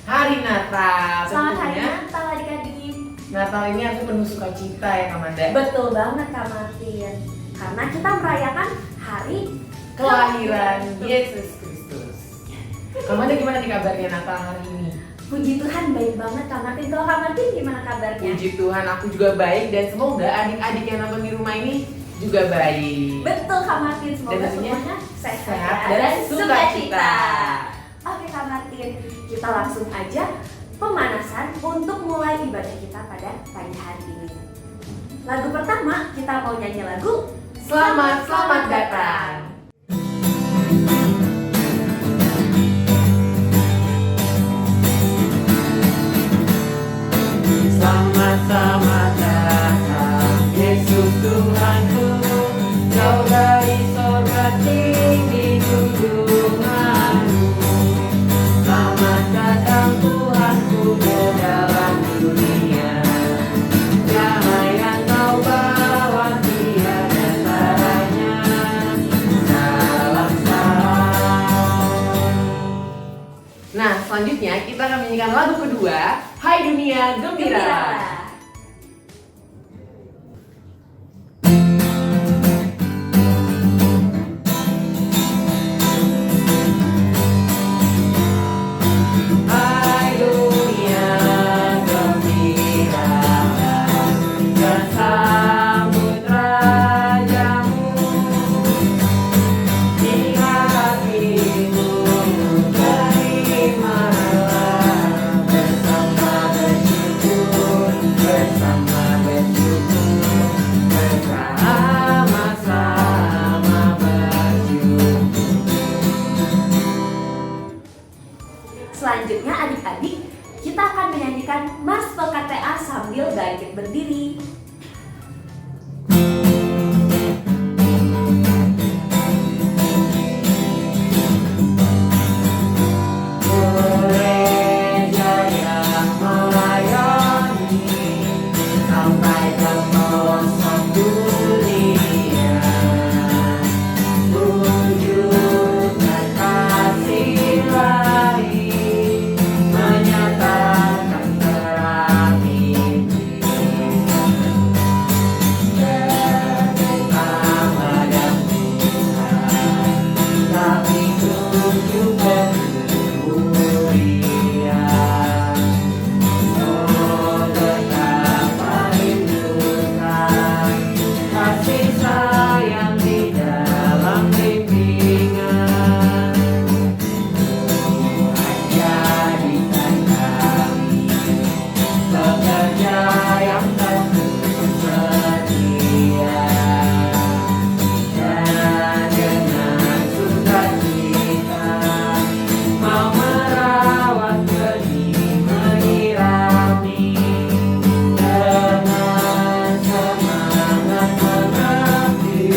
hari Natal. Selamat hari Tentunya Natal adik-adik. Natal ini harus penuh sukacita ya Kak Manda. Betul banget Kak Martin. Karena kita merayakan hari Kelahiran Yesus Kristus. Kak Manda gimana nih kabarnya Natal hari ini? Puji Tuhan baik banget Kak Martin. Kalau Kak Martin gimana kabarnya? Puji Tuhan aku juga baik dan semoga adik-adik yang nonton di rumah ini juga baik. Betul Kak Martin, semoga Dan tentunya semuanya sehat sehat dan dan sukacita. Oke Kak Martin, kita langsung aja pemanasan untuk mulai ibadah kita pada pagi hari ini. Lagu pertama kita mau nyanyi lagu Selamat datang. Selamat datang Yesus Tuhanku, jauh dari sorga tinggi junjunganmu. Selamat datang Tuhanku ke dalam dunia, damai yang kau bawa tiada taranya. Salam salam. Nah selanjutnya kita akan menyanyikan lagu kedua, Hai Dunia Gembira. Hai dunia gembiralah dan sambut rajamu. Di hatimu terimalah bersama bersyukur bersama-sama bersyukur. Selanjutnya adik-adik, kita akan menyanyikan Mars PKTA sambil bangkit berdiri. Gereja yang melayani sampai ke pelosok dunia, wujudkan kasih ilahi, menyatakan terang Injil. Bersama dan Tuhan, kami tunjuk kemuliaan. Oh betapa rindukan kasih sayang di dalam bimbingan. Tuhan jadikan kami pekerja yang teguh setia, dan dengan sukacita mau merawat benih menyirami, dengan semangat mengabdi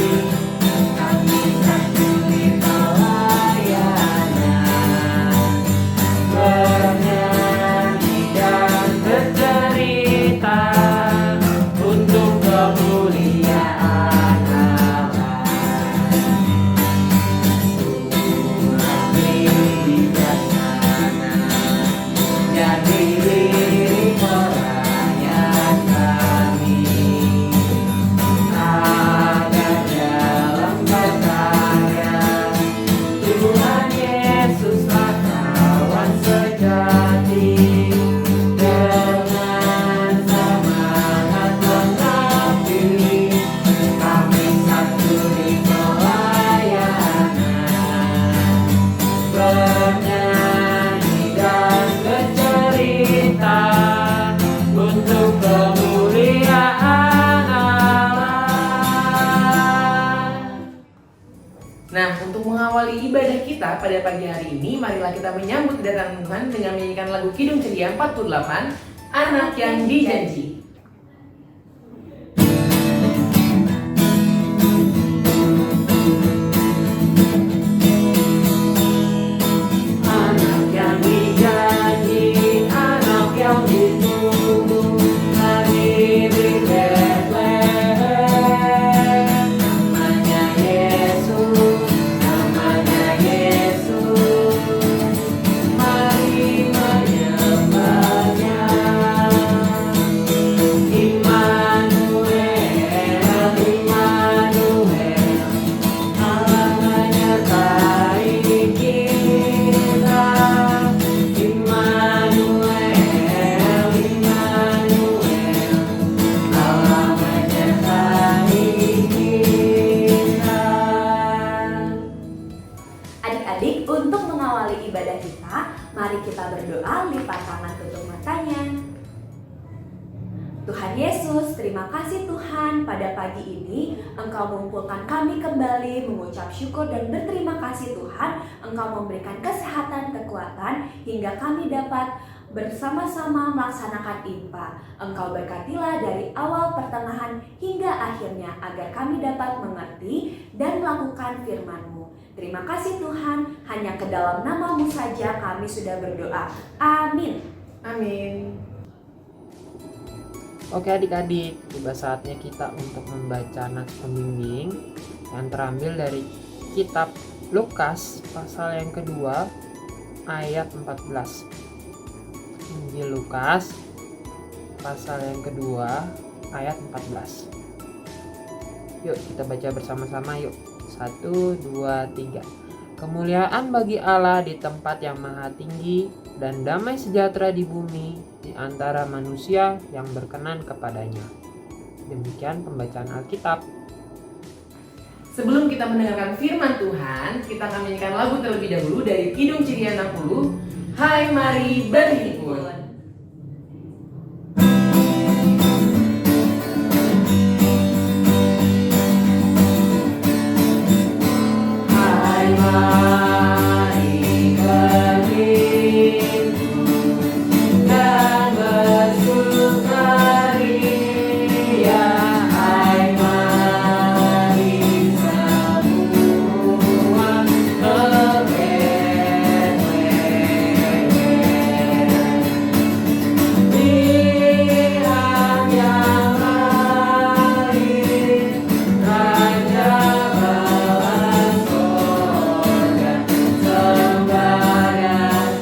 kami santuni pelayanan, bernyanyi dan bercerita untuk kemuliaan Allah. Tuhan bijaksana, jadi lirik pelayan kami, agar dalam berkarya Tuhan Yesuslah kawan sejati. Dengan semangat mengabdi kami satu di pelayanan, bernyanyi dan bercerita untuk kemuliaan Allah. Nah, untuk mengawali ibadah kita pada pagi hari ini, marilah kita menyambut kedatangan Tuhan dengan menyanyikan lagu Kidung Ceria 48, Anak yang Dijanji. Anak yang dijanji, anak yang ditunggu, lahir di Bethlehem. Namanya Yesus, namanya Yesus. Mari menyambut Tuhan Yesus, terima kasih Tuhan, pada pagi ini Engkau mengumpulkan kami kembali mengucap syukur dan berterima kasih Tuhan. Engkau memberikan kesehatan, kekuatan hingga kami dapat bersama-sama melaksanakan IMPA. Engkau berkatilah dari awal, pertengahan hingga akhirnya agar kami dapat mengerti dan melakukan firman-Mu. Terima kasih Tuhan, hanya ke dalam nama-Mu saja kami sudah berdoa. Amin. Amin. Oke adik-adik, tiba saatnya kita untuk membaca nats pembimbing yang terambil dari kitab Lukas pasal yang kedua ayat 14. Injil Lukas pasal yang kedua ayat 14. Yuk kita baca bersama-sama yuk. 1, 2, 3. Kemuliaan bagi Allah di tempat yang maha tinggi dan damai sejahtera di bumi di antara manusia yang berkenan kepadanya. Demikian pembacaan Alkitab. Sebelum kita mendengarkan firman Tuhan, kita akan menyanyikan lagu terlebih dahulu dari Kidung Ceria 60, Hai Mari Berhimpun. Hai mari berhimpun dan bersukaria. Hai mari semua ke Betlehem. Lihat yang lahir, Raja bala sorga, sembah dan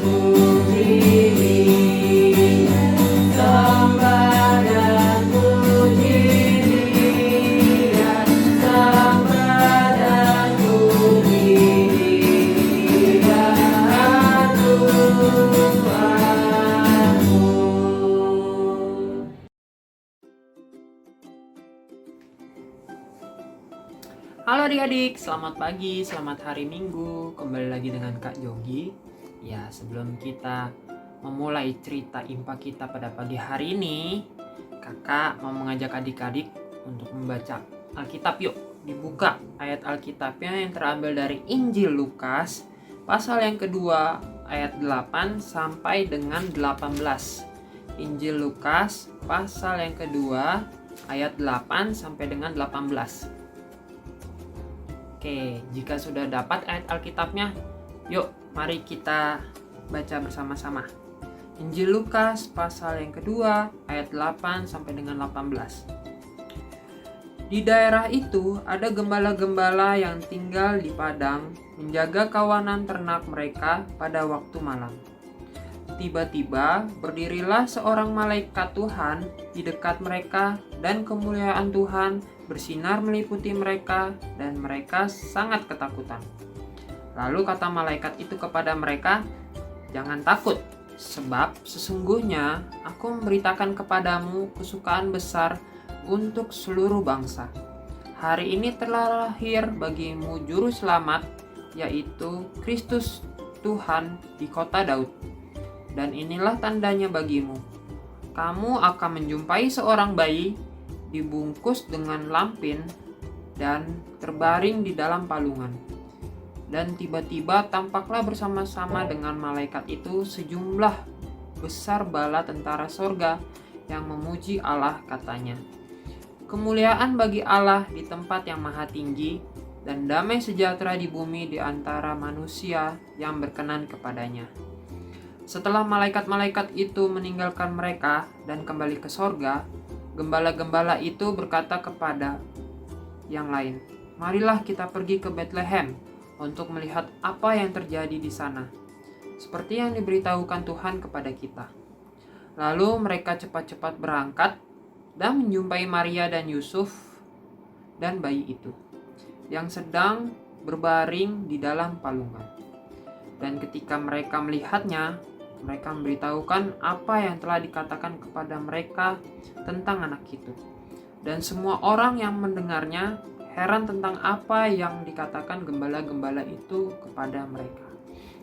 puji Dia, sembah dan puji Dia, sembah dan puji Dia, Tuhanku. Halo adik-adik, selamat pagi, selamat hari Minggu. Kembali lagi dengan Kak Jogi. Ya, sebelum kita memulai cerita IMPA kita pada pagi hari ini, Kakak mau mengajak adik-adik untuk membaca Alkitab. Yuk, dibuka ayat Alkitabnya yang terambil dari Injil Lukas pasal yang kedua ayat 8 sampai dengan 18. Injil Lukas pasal yang kedua ayat 8 sampai dengan 18. Oke, jika sudah dapat ayat Alkitabnya, yuk mari kita baca bersama-sama. Injil Lukas pasal yang kedua ayat 8 sampai dengan 18. Di daerah itu ada gembala-gembala yang tinggal di padang menjaga kawanan ternak mereka pada waktu malam. Tiba-tiba berdirilah seorang malaikat Tuhan di dekat mereka dan kemuliaan Tuhan bersinar meliputi mereka dan mereka sangat ketakutan. Lalu kata malaikat itu kepada mereka, "Jangan takut, sebab sesungguhnya aku memberitakan kepadamu kesukaan besar untuk seluruh bangsa. Hari ini telah lahir bagimu juru selamat, yaitu Kristus Tuhan di kota Daud. Dan inilah tandanya bagimu. Kamu akan menjumpai seorang bayi dibungkus dengan lampin dan terbaring di dalam palungan." Dan tiba-tiba tampaklah bersama-sama dengan malaikat itu sejumlah besar bala tentara sorga yang memuji Allah, katanya, "Kemuliaan bagi Allah di tempat yang maha tinggi dan damai sejahtera di bumi di antara manusia yang berkenan kepadanya." Setelah malaikat-malaikat itu meninggalkan mereka dan kembali ke sorga, gembala-gembala itu berkata kepada yang lain, "Marilah kita pergi ke Betlehem untuk melihat apa yang terjadi di sana, seperti yang diberitahukan Tuhan kepada kita." Lalu mereka cepat-cepat berangkat dan menjumpai Maria dan Yusuf dan bayi itu, yang sedang berbaring di dalam palungan. Dan ketika mereka melihatnya, mereka memberitahukan apa yang telah dikatakan kepada mereka tentang anak itu. Dan semua orang yang mendengarnya heran tentang apa yang dikatakan gembala-gembala itu kepada mereka.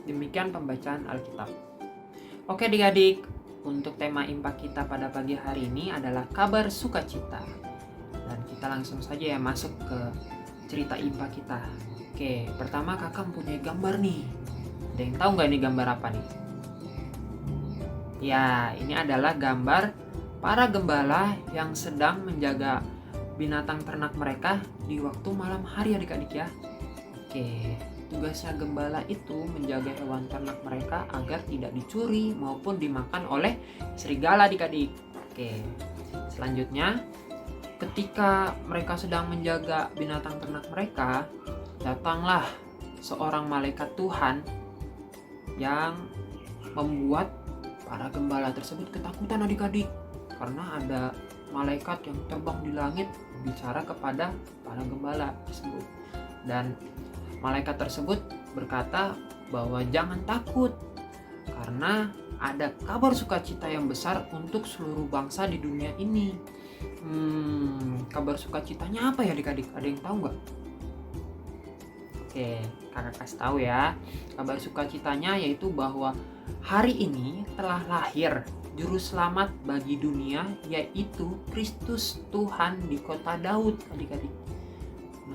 Demikian pembacaan Alkitab. Oke adik-adik, untuk tema IMPA kita pada pagi hari ini adalah kabar sukacita. Dan kita langsung saja ya masuk ke cerita IMPA kita. Oke, pertama kakak mempunyai gambar nih. Ada yang tahu nggak ini gambar apa nih? Ya, ini adalah gambar para gembala yang sedang menjaga binatang ternak mereka di waktu malam hari adik-adik ya. Oke, tugasnya gembala itu menjaga hewan ternak mereka agar tidak dicuri maupun dimakan oleh serigala adik-adik. Oke, selanjutnya ketika mereka sedang menjaga binatang ternak mereka, datanglah seorang malaikat Tuhan yang membuat para gembala tersebut ketakutan adik-adik, karena ada malaikat yang terbang di langit bicara kepada para gembala tersebut. Dan malaikat tersebut berkata bahwa jangan takut, karena ada kabar sukacita yang besar untuk seluruh bangsa di dunia ini. Kabar sukacitanya apa ya adik-adik? Ada yang tahu nggak? Oke, kakak kasih tahu ya. Kabar sukacitanya yaitu bahwa hari ini telah lahir Juru Selamat bagi dunia, yaitu Kristus Tuhan di kota Daud adik-adik.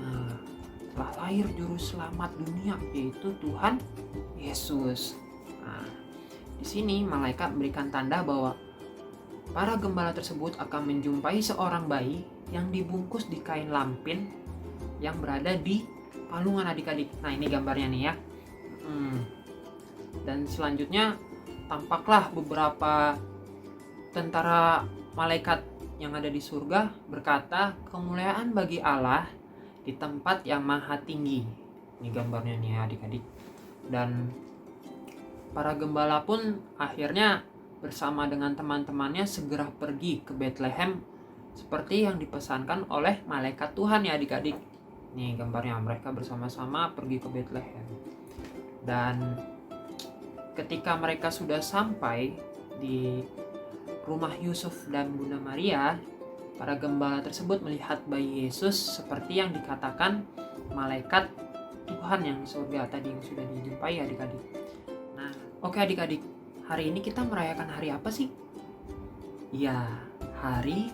Nah, telah lahir Juru Selamat dunia, yaitu Tuhan Yesus. Nah, di sini malaikat memberikan tanda bahwa para gembala tersebut akan menjumpai seorang bayi yang dibungkus di kain lampin yang berada di palungan adik-adik. Nah, ini gambarnya nih ya. Dan selanjutnya tampaklah beberapa tentara malaikat yang ada di surga berkata, kemuliaan bagi Allah di tempat yang maha tinggi. Ini gambarnya nih adik-adik. Dan para gembala pun akhirnya bersama dengan teman-temannya segera pergi ke Bethlehem seperti yang dipesankan oleh malaikat Tuhan ya adik-adik. Nih gambarnya, mereka bersama-sama pergi ke Bethlehem. Dan ketika mereka sudah sampai di rumah Yusuf dan Bunda Maria, para gembala tersebut melihat bayi Yesus seperti yang dikatakan malaikat Tuhan yang di surga tadi yang sudah dijumpai adik-adik. Nah, oke adik-adik, hari ini kita merayakan hari apa sih? Ya, hari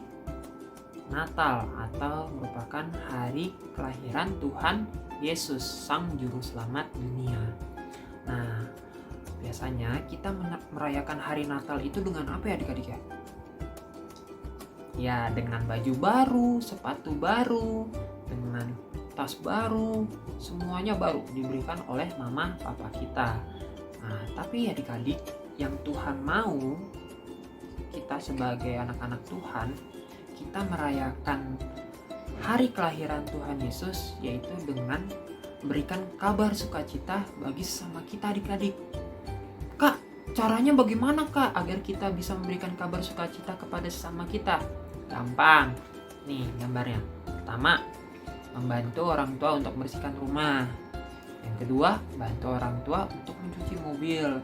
Natal atau merupakan hari kelahiran Tuhan Yesus, Sang Juru Selamat dunia. Nah, biasanya kita merayakan hari Natal itu dengan apa ya adik-adik ya? Ya, dengan baju baru, sepatu baru, dengan tas baru, semuanya baru diberikan oleh mama papa kita. Nah, tapi adik-adik, yang Tuhan mau kita sebagai anak-anak Tuhan, kita merayakan hari kelahiran Tuhan Yesus yaitu dengan memberikan kabar sukacita bagi sesama kita adik-adik. Kak, caranya bagaimana kak agar kita bisa memberikan kabar sukacita kepada sesama kita? Gampang. Nih gambarnya. Pertama, membantu orang tua untuk membersihkan rumah. Yang kedua, bantu orang tua untuk mencuci mobil.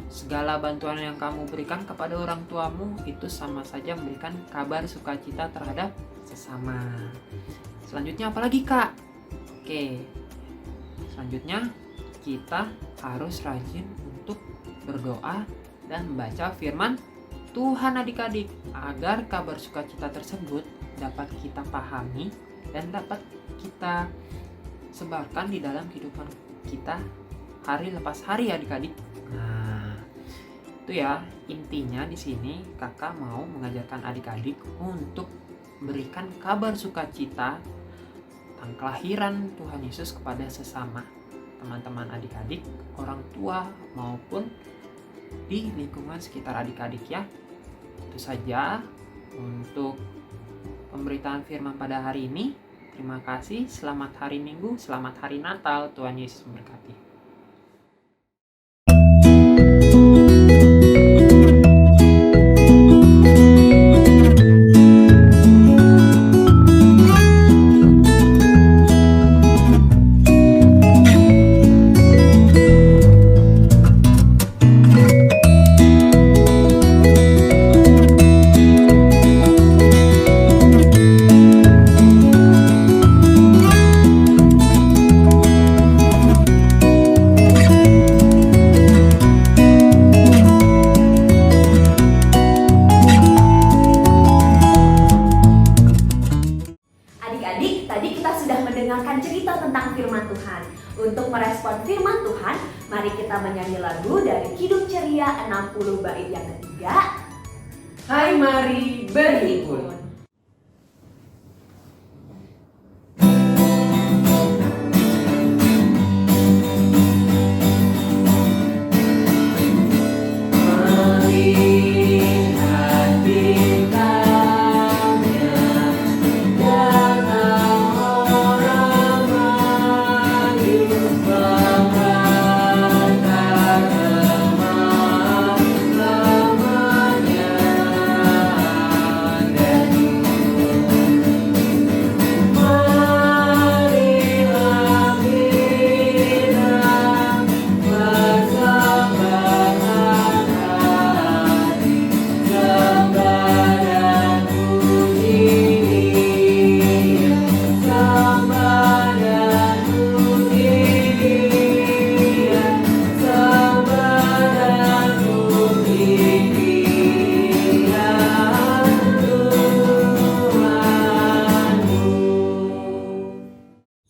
Segala bantuan yang kamu berikan kepada orang tuamu itu sama saja memberikan kabar sukacita terhadap sesama. Selanjutnya apa lagi kak? Oke. Selanjutnya kita harus rajin untuk berdoa dan membaca firman Tuhan adik-adik agar kabar sukacita tersebut dapat kita pahami dan dapat kita sebarkan di dalam kehidupan kita hari lepas hari adik-adik. Nah, itu ya intinya di sini kakak mau mengajarkan adik-adik untuk berikan kabar sukacita tentang kelahiran Tuhan Yesus kepada sesama teman-teman adik-adik, orang tua maupun di lingkungan sekitar adik-adik ya. Itu saja untuk pemberitaan firman pada hari ini. Terima kasih, selamat hari Minggu, selamat hari Natal, Tuhan Yesus memberkati. bait yang ketiga. Hai mari berhimpun.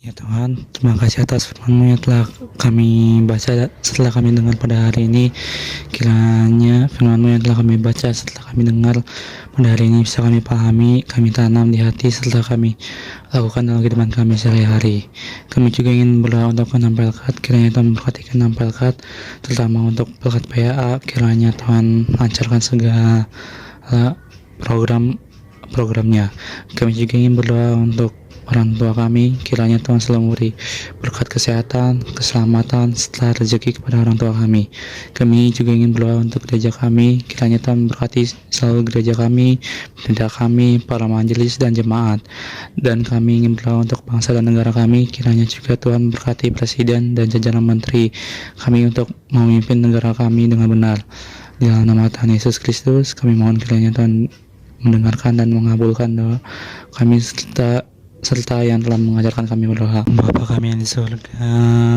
Ya Tuhan, terima kasih atas firman-Mu yang telah kami baca setelah kami dengar pada hari ini. Kiranya firman-Mu yang telah kami baca setelah kami dengar pada hari ini bisa kami pahami, kami tanam di hati setelah kami lakukan dalam kehidupan kami sehari-hari. Kami juga ingin berdoa untuk enam pelkat, kiranya Tuhan memberkati enam pelkat, terutama untuk pelkat PAA. Kiranya Tuhan lancarkan segala programnya. Kami juga ingin berdoa untuk orang tua kami, kiranya Tuhan selalu memberi berkat kesehatan, keselamatan, serta rezeki kepada orang tua kami. Kami juga ingin berdoa untuk gereja kami, kiranya Tuhan memberkati selalu gereja kami, pendeta kami, para majelis dan jemaat. Dan kami ingin berdoa untuk bangsa dan negara kami, kiranya juga Tuhan memberkati presiden dan jajaran menteri kami untuk memimpin negara kami dengan benar. Di dalam nama Tuhan Yesus Kristus, kami mohon kiranya Tuhan mendengarkan dan mengabulkan doa kami serta yang telah mengajarkan kami berdoa. Bapa kami yang di surga,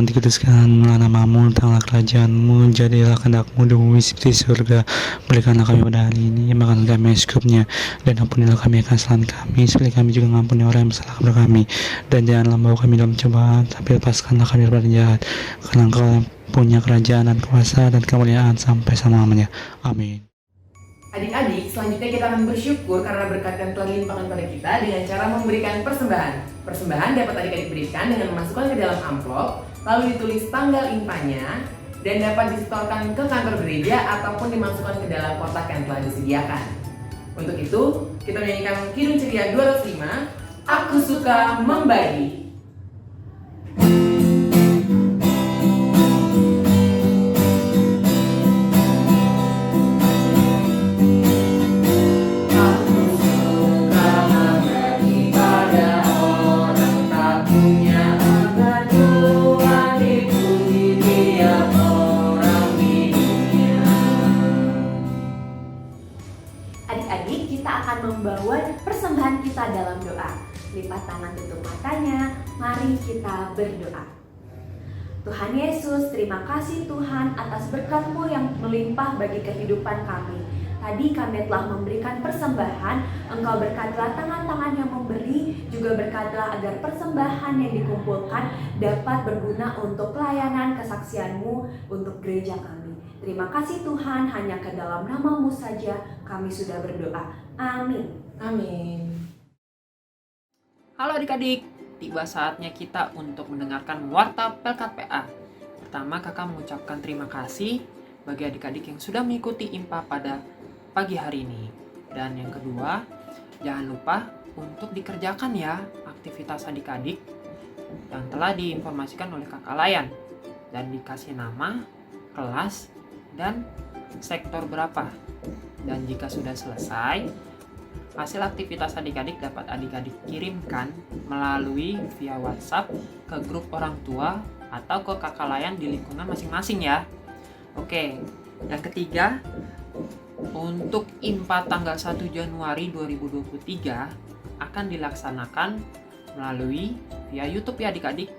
dikuduskanlah nama-Mu, datanglah kerajaan-Mu, jadilah kehendak-Mu di bumi seperti di surga. Berikanlah kami pada hari ini makanan kami yang secukupnya, dan ampunilah kami akan kesalahan kami, seperti kami juga mengampuni orang yang bersalah kepada kami. Dan janganlah membawa kami dalam cobaan, tapi lepaskanlah kami daripada jahat. Karena Engkau yang punya kerajaan dan kuasa dan kemuliaan sampai selama-lamanya. Amin. Adik-adik, selanjutnya kita akan bersyukur karena berkat yang telah dilimpahkan pada kita dengan cara memberikan persembahan. Persembahan dapat adik-adik berikan dengan memasukkan ke dalam amplop, lalu ditulis tanggal impanya, dan dapat disetorkan ke kantor gereja ataupun dimasukkan ke dalam kotak yang telah disediakan. Untuk itu, kita menyanyikan Kidung Ceria 205, Aku Suka Membagi. Adik-adik, kita akan membawa persembahan kita dalam doa. Lipat tangan, tutup matanya, mari kita berdoa. Tuhan Yesus, terima kasih Tuhan atas berkat-Mu yang melimpah bagi kehidupan kami. Tadi kami telah memberikan persembahan, Engkau berkatilah tangan-tangan yang memberi, juga berkatilah agar persembahan yang dikumpulkan dapat berguna untuk pelayanan kesaksian-Mu untuk gereja kami. Terima kasih Tuhan, hanya ke dalam nama-Mu saja kami sudah berdoa. Amin. Amin. Halo adik-adik, tiba saatnya kita untuk mendengarkan Warta Pelkat PA. Pertama, kakak mengucapkan terima kasih bagi adik-adik yang sudah mengikuti IMPA pada pagi hari ini. Dan yang kedua, jangan lupa untuk dikerjakan ya aktivitas adik-adik yang telah diinformasikan oleh kakak Layan. Dan dikasih nama, kelas, dan sektor berapa. Dan jika sudah selesai, hasil aktivitas adik-adik dapat adik-adik kirimkan melalui via WhatsApp ke grup orang tua atau ke kakak Layan di lingkungan masing-masing ya. Oke, yang ketiga, untuk IMPA tanggal 1 Januari 2023 akan dilaksanakan melalui via YouTube ya adik-adik.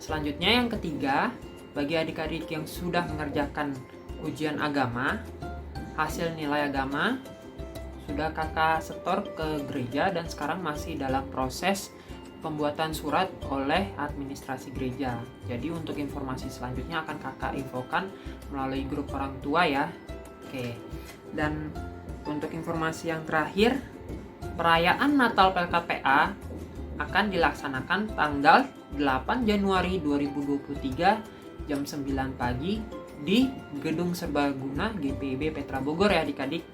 Selanjutnya yang ketiga, bagi adik-adik yang sudah mengerjakan ujian agama, hasil nilai agama sudah kakak setor ke gereja dan sekarang masih dalam proses pembuatan surat oleh administrasi gereja. Jadi untuk informasi selanjutnya akan kakak infokan melalui grup orang tua ya. Oke. Dan untuk informasi yang terakhir, perayaan Natal PLKPA akan dilaksanakan tanggal 8 Januari 2023 jam 9 pagi di Gedung Serbaguna GPIB Petra Bogor ya adik-adik.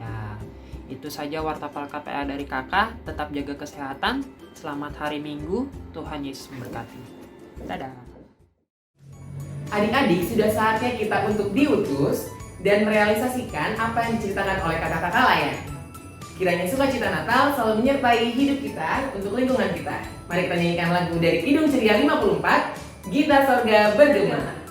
Ya, itu saja warta PLKPA dari kakak. Tetap jaga kesehatan. Selamat hari Minggu. Tuhan Yesus memberkati. Dadah. Adik-adik, sudah saatnya kita untuk diutus dan merealisasikan apa yang diceritakan oleh kakak-kakak layan. Kiranya sukacita Natal selalu menyertai hidup kita untuk lingkungan kita. Mari kita nyanyikan lagu dari Kidung Ceria 54, Gita Sorga Bergema.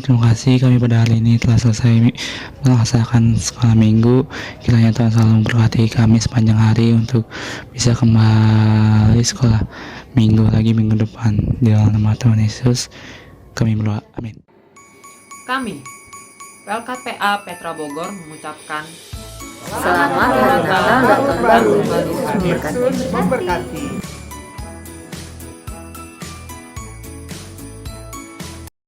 Terima kasih kami pada hari ini telah selesai melaksanakan sekolah minggu. Kiranya Tuhan selalu memberkati kami sepanjang hari untuk bisa kembali sekolah minggu lagi minggu depan. Di dalam nama Tuhan Yesus kami berdoa. Amin. Kami PLKPA Petra Bogor mengucapkan Selamat Hari Natal dan Tahun Baru 2023. Yesus memberkati.